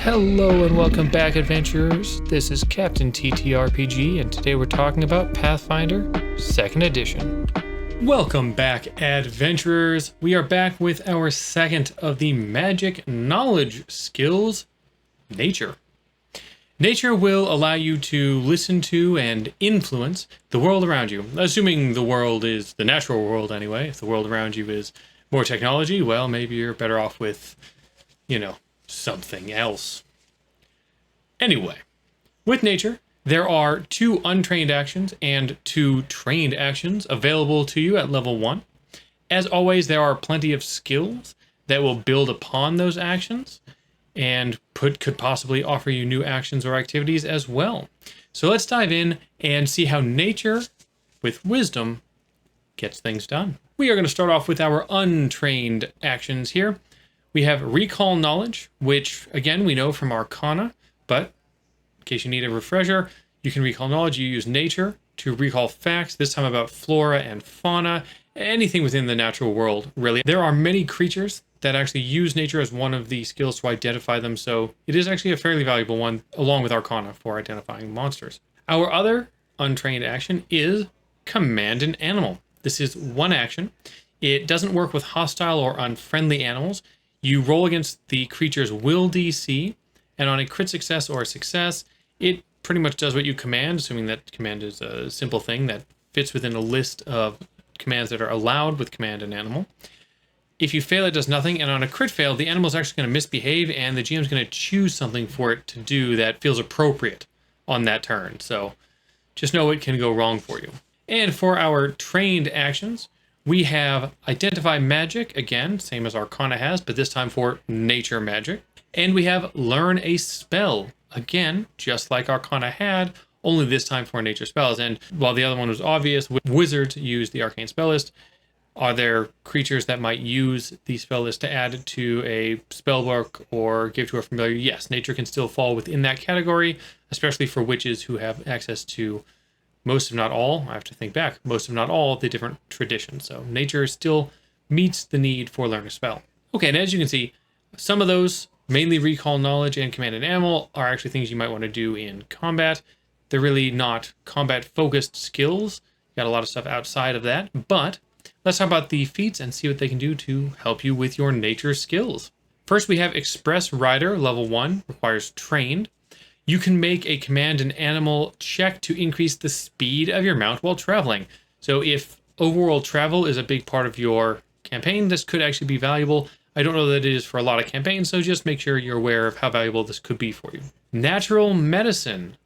Hello and welcome back, adventurers. This is Captain TTRPG, and today we're talking about Pathfinder 2nd Edition. Welcome back, adventurers. We are back with our second of the magic knowledge skills, Nature. Nature will allow you to listen to and influence the world around you, assuming the world is the natural world anyway. If the world around you is more technology, well, maybe you're better off with, something else. Anyway, with nature, there are 2 untrained actions and 2 trained actions available to you at level 1. As always, there are plenty of skills that will build upon those actions and could possibly offer you new actions or activities as well. So let's dive in and see how nature, with wisdom, gets things done. We are going to start off with our untrained actions here. We have Recall Knowledge, which, again, we know from Arcana, but in case you need a refresher, you can recall knowledge. You use nature to recall facts, this time about flora and fauna, anything within the natural world, really. There are many creatures that actually use nature as one of the skills to identify them, so it is actually a fairly valuable one, along with Arcana, for identifying monsters. Our other untrained action is Command an Animal. This is one action. It doesn't work with hostile or unfriendly animals. You roll against the creature's will DC, and on a crit success or a success, it pretty much does what you command, assuming that command is a simple thing that fits within a list of commands that are allowed with Command an Animal. If you fail, it does nothing, and on a crit fail, the animal is actually going to misbehave, and the GM is going to choose something for it to do that feels appropriate on that turn. So just know it can go wrong for you. And for our trained actions, we have Identify Magic, again, same as Arcana has, but this time for nature magic. And we have Learn a Spell, again, just like Arcana had, only this time for nature spells. And while the other one was obvious, wizards use the arcane spell list. Are there creatures that might use the spell list to add to a spell book or give to a familiar? Yes, nature can still fall within that category, especially for witches who have access to most, if not all, I have to think back, most, if not all, of the different traditions. So nature still meets the need for Learn a Spell. Okay, and as you can see, some of those, mainly Recall Knowledge and Command an Animal, are actually things you might want to do in combat. They're really not combat-focused skills. You got a lot of stuff outside of that, but let's talk about the feats and see what they can do to help you with your nature skills. First, we have Express Rider, level 1, requires trained. You can make a Command an Animal check to increase the speed of your mount while traveling. So if overworld travel is a big part of your campaign, this could actually be valuable. I don't know that it is for a lot of campaigns, so just make sure you're aware of how valuable this could be for you. Natural Medicine,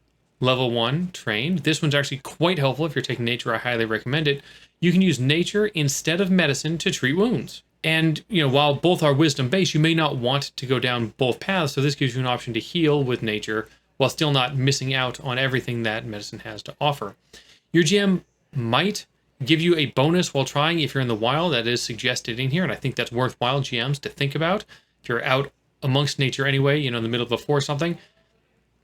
level 1, trained. This one's actually quite helpful if you're taking nature. I highly recommend it. You can use nature instead of medicine to treat wounds. And, while both are wisdom based, you may not want to go down both paths, so this gives you an option to heal with nature while still not missing out on everything that medicine has to offer. Your GM might give you a bonus while trying if you're in the wild. That is suggested in here, and I think that's worthwhile GMs to think about. If you're out amongst nature anyway, in the middle of a forest or something,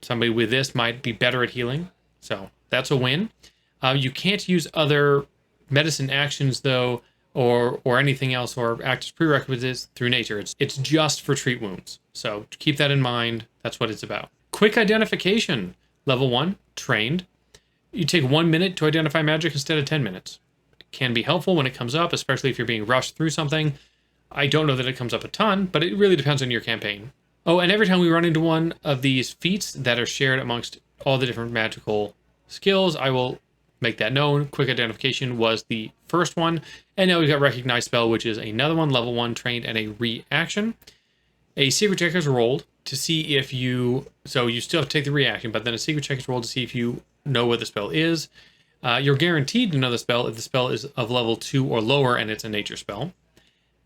somebody with this might be better at healing. So that's a win. You can't use other medicine actions, though, or anything else, or act as prerequisites through nature. It's just for treat wounds. So keep that in mind. That's what it's about. Quick Identification, level 1, trained. You take 1 minute to identify magic instead of 10 minutes. It can be helpful when it comes up, especially if you're being rushed through something. I don't know that it comes up a ton, but it really depends on your campaign. Oh, and every time we run into one of these feats that are shared amongst all the different magical skills, I will make that known. Quick Identification was the first one, and now we've got Recognize Spell, which is another one, level 1, trained, and a reaction. A secret check is rolled to see if you still have to take the reaction, but then a secret check is rolled to see if you know what the spell is. You're guaranteed to know the spell if the spell is of level 2 or lower and it's a nature spell.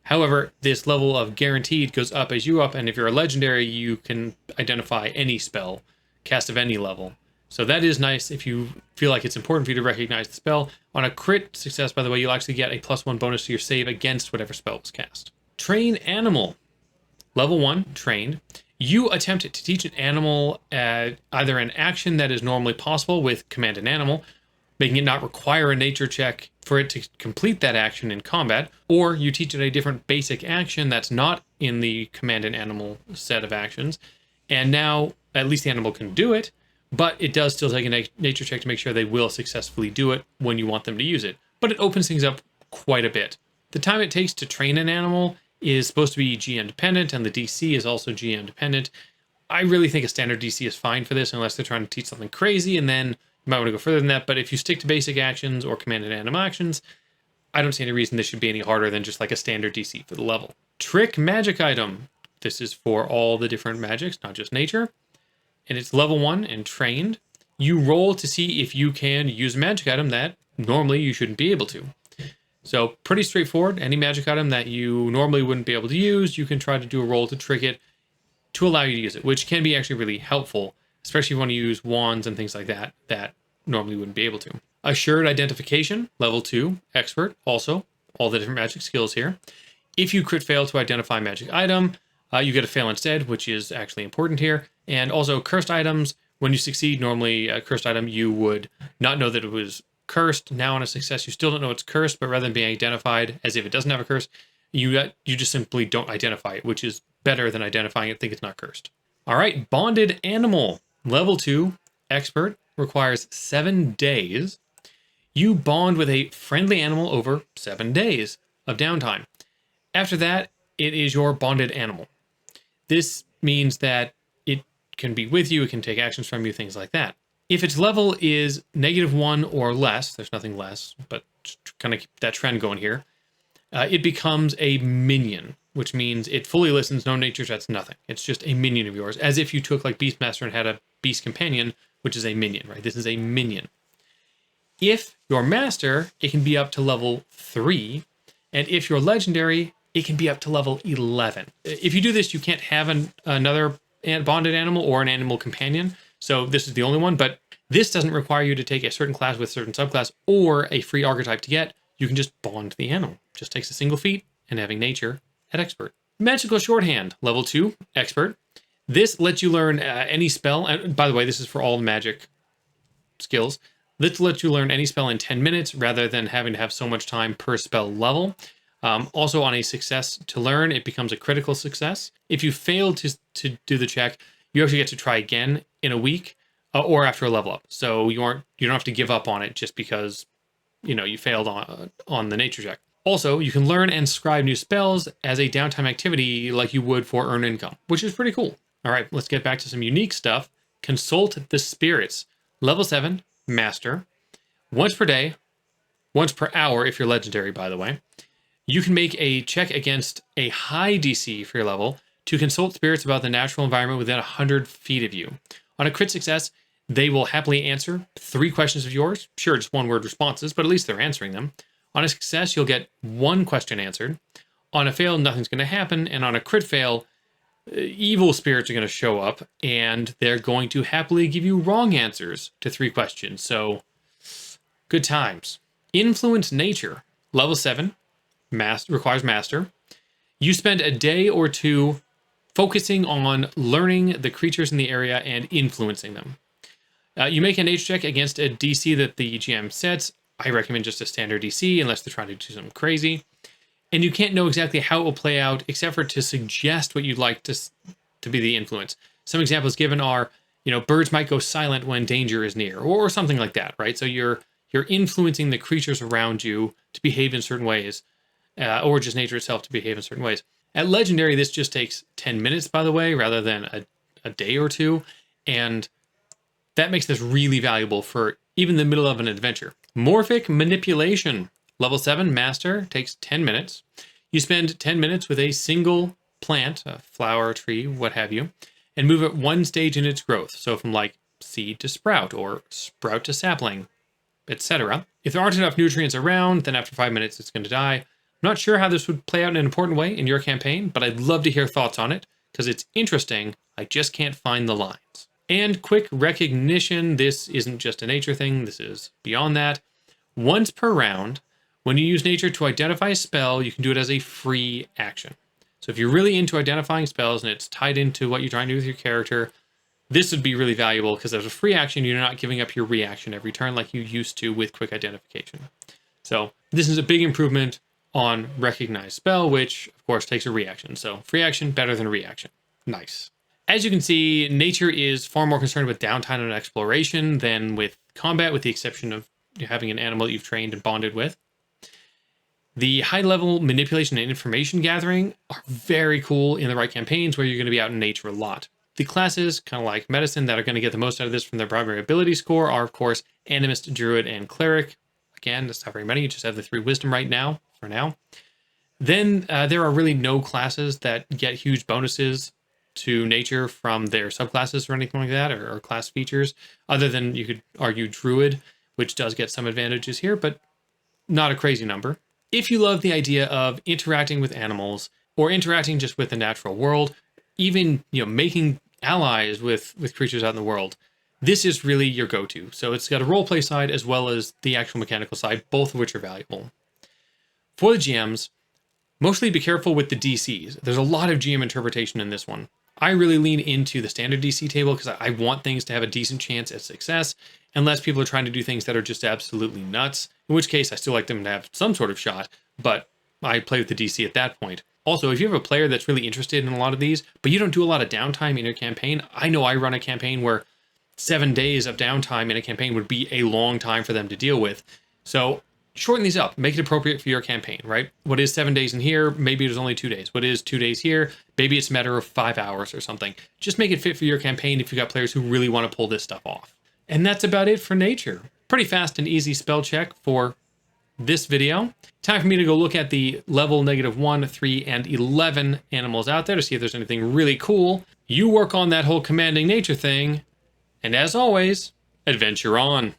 However, this level of guaranteed goes up as you up, and if you're a legendary, you can identify any spell, cast of any level. So that is nice if you feel like it's important for you to recognize the spell. On a crit success, by the way, you'll actually get a +1 bonus to your save against whatever spell was cast. Train Animal, level 1, trained. You attempt to teach an animal either an action that is normally possible with Command an Animal, making it not require a nature check for it to complete that action in combat, or you teach it a different basic action that's not in the Command an Animal set of actions, And now at least the animal can do it, but it does still take a nature check to make sure they will successfully do it when you want them to use it. But it opens things up quite a bit. The time it takes to train an animal is supposed to be GM dependent, and the DC is also GM dependent. I really think a standard DC is fine for this, unless they're trying to teach something crazy, and then you might want to go further than that. But if you stick to basic actions or commanded animal actions, I don't see any reason this should be any harder than just like a standard DC for the level. Trick magic item. This is for all the different magics, not just nature. And it's level 1 and trained. You roll to see if you can use a magic item that normally you shouldn't be able to. So pretty straightforward. Any magic item that you normally wouldn't be able to use, you can try to do a roll to trick it to allow you to use it, which can be actually really helpful, especially if you want to use wands and things like that that normally wouldn't be able to. Assured identification, level 2, expert, also all the different magic skills here. If you crit fail to identify a magic item, you get a fail instead, which is actually important here. And also cursed items, when you succeed, normally a cursed item, you would not know that it was cursed. Now on a success, you still don't know it's cursed, but rather than being identified as if it doesn't have a curse, you just simply don't identify it, which is better than identifying it, think it's not cursed. All right, bonded animal, level 2, expert, requires 7 days. You bond with a friendly animal over 7 days of downtime. After that, it is your bonded animal. This means that it can be with you, it can take actions from you, things like that. If its level is -1 or less, there's nothing less, but kind of keep that trend going here, it becomes a minion, which means it fully listens, no nature checks, nothing. It's just a minion of yours, as if you took like Beastmaster and had a beast companion, which is a minion, right? This is a minion. If you're master, it can be up to level 3, and if you're legendary, it can be up to level 11. If you do this, you can't have another bonded animal or an animal companion, so this is the only one, but this doesn't require you to take a certain class with a certain subclass or a free archetype to get. You can just bond the animal. Just takes a single feat and having nature at expert. Magical shorthand, level 2, expert. This lets you learn any spell, and by the way, this is for all magic skills. This lets you learn any spell in 10 minutes rather than having to have so much time per spell level. Also on a success to learn, it becomes a critical success. If you fail to do the check, you actually get to try again in a week or after a level up. So you don't have to give up on it just because you failed on the nature check. Also, you can learn and scribe new spells as a downtime activity like you would for earn income, which is pretty cool. All right, let's get back to some unique stuff. Consult the spirits. Level 7, master. Once per day, once per hour if you're legendary, by the way. You can make a check against a high DC for your level to consult spirits about the natural environment within 100 feet of you. On a crit success, they will happily answer 3 questions of yours. Sure, just one-word responses, but at least they're answering them. On a success, you'll get 1 question answered. On a fail, nothing's going to happen. And on a crit fail, evil spirits are going to show up, and they're going to happily give you wrong answers to 3 questions. So, good times. Influence nature. Level 7. Requires master. You spend a day or 2 focusing on learning the creatures in the area and influencing them. You make a nature check against a DC that the GM sets. I recommend just a standard DC unless they're trying to do something crazy. And you can't know exactly how it will play out except for to suggest what you'd like to be the influence. Some examples given are, birds might go silent when danger is near, or something like that, right? So you're influencing the creatures around you to behave in certain ways, or just nature itself to behave in certain ways. At Legendary, this just takes 10 minutes, by the way, rather than a day or 2. And that makes this really valuable for even the middle of an adventure. Morphic Manipulation. Level 7, Master, takes 10 minutes. You spend 10 minutes with a single plant, a flower, tree, what have you, and move it 1 stage in its growth. So from like seed to sprout, or sprout to sapling, etc. If there aren't enough nutrients around, then after 5 minutes it's going to die. I'm not sure how this would play out in an important way in your campaign, but I'd love to hear thoughts on it, because it's interesting. I just can't find the lines. And quick recognition, this isn't just a nature thing, this is beyond that. Once per round, when you use nature to identify a spell, you can do it as a free action. So if you're really into identifying spells and it's tied into what you're trying to do with your character, this would be really valuable, because as a free action, you're not giving up your reaction every turn like you used to with quick identification. So this is a big improvement on recognized spell, which of course takes a reaction. So free action better than reaction. Nice. As you can see, nature is far more concerned with downtime and exploration than with combat, with the exception of having an animal that you've trained and bonded with. The high-level manipulation and information gathering are very cool in the right campaigns where you're going to be out in nature a lot. The classes, kind of like medicine, that are going to get the most out of this from their primary ability score are, of course, Animist, Druid, and Cleric. Again, that's not very many. You just have the 3 Wisdom right now, for now. Then there are really no classes that get huge bonuses to nature from their subclasses or anything like that, or class features, other than you could argue Druid, which does get some advantages here, but not a crazy number. If you love the idea of interacting with animals or interacting just with the natural world, even making allies with creatures out in the world, this is really your go-to. So it's got a roleplay side as well as the actual mechanical side, both of which are valuable. For the GMs, mostly be careful with the DCs. There's a lot of GM interpretation in this one. I really lean into the standard DC table because I want things to have a decent chance at success, unless people are trying to do things that are just absolutely nuts, in which case I still like them to have some sort of shot, but I play with the DC at that point. Also, if you have a player that's really interested in a lot of these, but you don't do a lot of downtime in your campaign, I know I run a campaign where 7 days of downtime in a campaign would be a long time for them to deal with. So shorten these up, make it appropriate for your campaign, right? What is 7 days in here? Maybe it is only 2 days. What is 2 days here? Maybe it's a matter of 5 hours or something. Just make it fit for your campaign if you've got players who really want to pull this stuff off. And that's about it for nature. Pretty fast and easy spell check for this video. Time for me to go look at the level -1, 3, and 11 animals out there to see if there's anything really cool. You work on that whole commanding nature thing, and as always, adventure on.